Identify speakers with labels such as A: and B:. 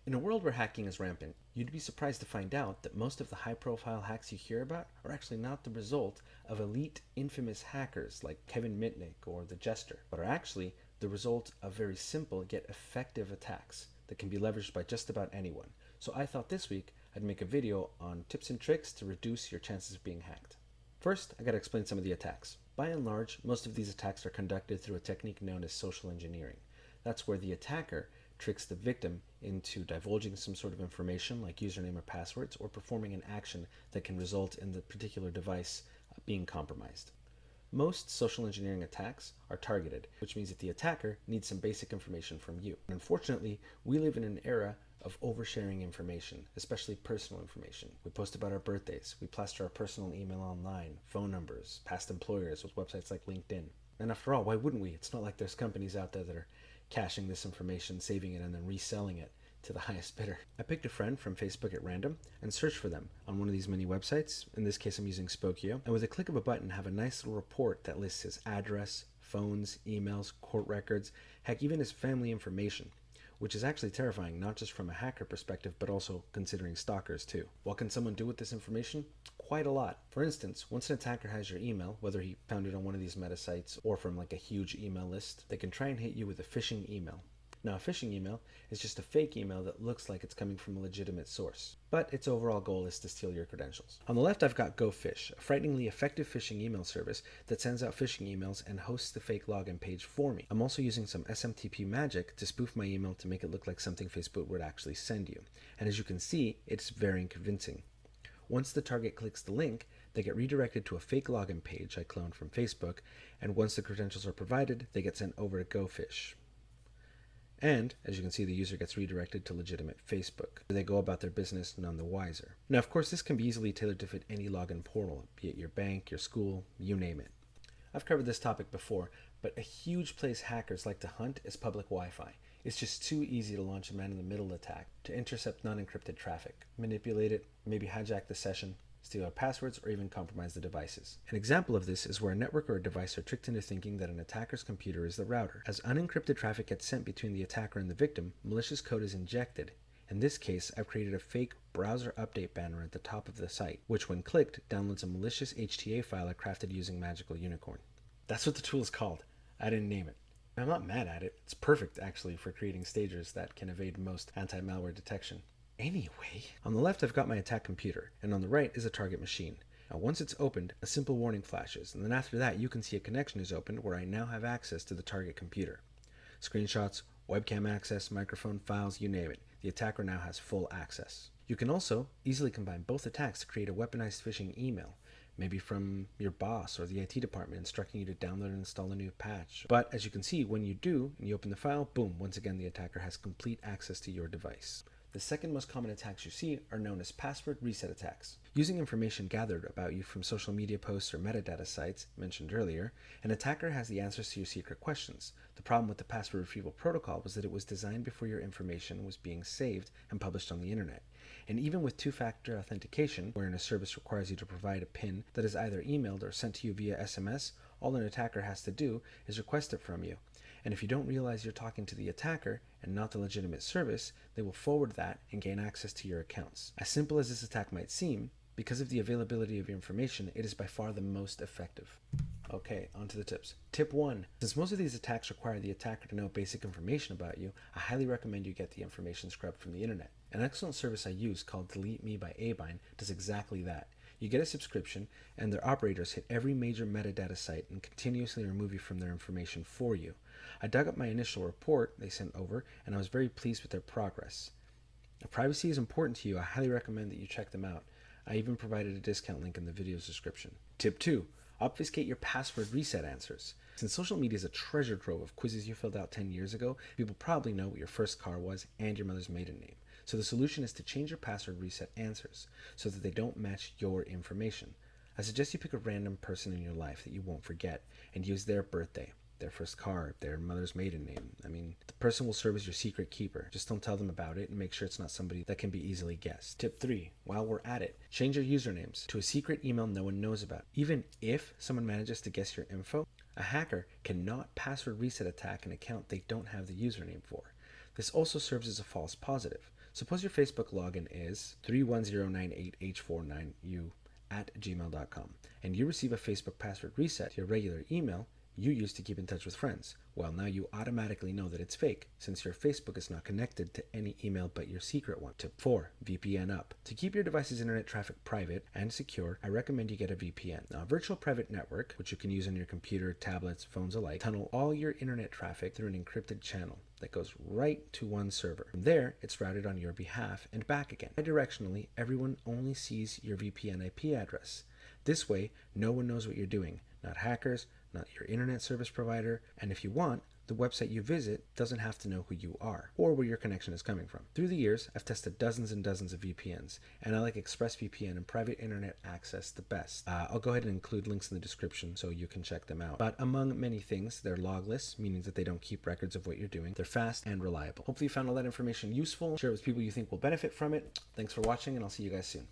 A: In a world where hacking is rampant, you'd be surprised to find out that most of the high-profile hacks you hear about are actually not the result of elite, infamous hackers like Kevin Mitnick or the Jester, but are actually the result of very simple yet effective attacks that can be leveraged by just about anyone. So I thought this week I'd make a video on tips and tricks to reduce your chances of being hacked. First, I gotta explain some of the attacks. By and large, most of these attacks are conducted through a technique known as social engineering. That's where the attacker tricks the victim into divulging some sort of information like username or passwords, or performing an action that can result in the particular device being compromised. Most social engineering attacks are targeted, which means that the attacker needs some basic information from you. And unfortunately, we live in an era of oversharing information, especially personal information. We post about our birthdays, we plaster our personal email online, phone numbers, past employers with websites like LinkedIn. And after all, why wouldn't we? It's not like there's companies out there that are caching this information, saving it, and then reselling it to the highest bidder. I picked a friend from Facebook at random and searched for them on one of these many websites. In this case, I'm using Spokeo. And with a click of a button, have a nice little report that lists his address, phones, emails, court records, heck, even his family information, which is actually terrifying, not just from a hacker perspective, but also considering stalkers too. What can someone do with this information? Quite a lot. For instance, once an attacker has your email, whether he found it on one of these meta sites or from like a huge email list, they can try and hit you with a phishing email. Now, a phishing email is just a fake email that looks like it's coming from a legitimate source, but its overall goal is to steal your credentials. On the left, I've got GoPhish, a frighteningly effective phishing email service that sends out phishing emails and hosts the fake login page for me. I'm also using some SMTP magic to spoof my email to make it look like something Facebook would actually send you. And as you can see, it's very convincing. Once the target clicks the link, they get redirected to a fake login page I cloned from Facebook, and once the credentials are provided, they get sent over to GoPhish. And, as you can see, the user gets redirected to legitimate Facebook. They go about their business none the wiser. Now, of course, this can be easily tailored to fit any login portal, be it your bank, your school, you name it. I've covered this topic before, but a huge place hackers like to hunt is public Wi-Fi. It's just too easy to launch a man-in-the-middle attack to intercept non-encrypted traffic, manipulate it, maybe hijack the session, steal our passwords, or even compromise the devices. An example of this is where a network or a device are tricked into thinking that an attacker's computer is the router. As unencrypted traffic gets sent between the attacker and the victim, malicious code is injected. In this case, I've created a fake browser update banner at the top of the site, which when clicked, downloads a malicious HTA file I crafted using Magical Unicorn. That's what the tool is called. I didn't name it. I'm not mad at it. It's perfect, actually, for creating stagers that can evade most anti-malware detection. Anyway, on the left I've got my attack computer, and on the right is a target machine. Now once it's opened, a simple warning flashes, and then after that you can see a connection is opened where I now have access to the target computer. Screenshots, webcam access, microphone, files, you name it. The attacker now has full access. You can also easily combine both attacks to create a weaponized phishing email, maybe from your boss or the IT department instructing you to download and install a new patch. But as you can see, when you do, and you open the file, boom, once again the attacker has complete access to your device. The second most common attacks you see are known as password reset attacks. Using information gathered about you from social media posts or metadata sites mentioned earlier, an attacker has the answers to your secret questions. The problem with the password retrieval protocol was that it was designed before your information was being saved and published on the internet. And even with two-factor authentication, wherein a service requires you to provide a PIN that is either emailed or sent to you via SMS, all an attacker has to do is request it from you. And if you don't realize you're talking to the attacker and not the legitimate service, they will forward that and gain access to your accounts. As simple as this attack might seem, because of the availability of your information, it is by far the most effective. Okay, on to the tips. Tip 1. Since most of these attacks require the attacker to know basic information about you, I highly recommend you get the information scrubbed from the internet. An excellent service I use called Delete Me by Abine does exactly that. You get a subscription, and their operators hit every major metadata site and continuously remove you from their information for you. I dug up my initial report they sent over, and I was very pleased with their progress. If privacy is important to you, I highly recommend that you check them out. I even provided a discount link in the video's description. Tip 2. Obfuscate your password reset answers. Since social media is a treasure trove of quizzes you filled out 10 years ago, people probably know what your first car was and your mother's maiden name. So the solution is to change your password reset answers so that they don't match your information. I suggest you pick a random person in your life that you won't forget and use their birthday, their first car, their mother's maiden name. The person will serve as your secret keeper. Just don't tell them about it and make sure it's not somebody that can be easily guessed. Tip 3. While we're at it, change your usernames to a secret email no one knows about. Even if someone manages to guess your info, a hacker cannot password reset attack an account they don't have the username for. This also serves as a false positive. Suppose your Facebook login is 31098h49u@gmail.com, and you receive a Facebook password reset to your regular email you use to keep in touch with friends. Well, now you automatically know that it's fake, since your Facebook is not connected to any email but your secret one. Tip 4. VPN up. To keep your device's internet traffic private and secure, I recommend you get a VPN. Now, a virtual private network, which you can use on your computer, tablets, phones alike, tunnel all your internet traffic through an encrypted channel that goes right to one server. From there, it's routed on your behalf and back again. Bidirectionally, everyone only sees your VPN IP address. This way, no one knows what you're doing, not hackers, not your internet service provider, and if you want, the website you visit doesn't have to know who you are or where your connection is coming from. Through the years, I've tested dozens and dozens of VPNs, and I like ExpressVPN and private internet access the best. I'll go ahead and include links in the description so you can check them out. But among many things, they're logless, meaning that they don't keep records of what you're doing. They're fast and reliable. Hopefully you found all that information useful. Share it with people you think will benefit from it. Thanks for watching, and I'll see you guys soon.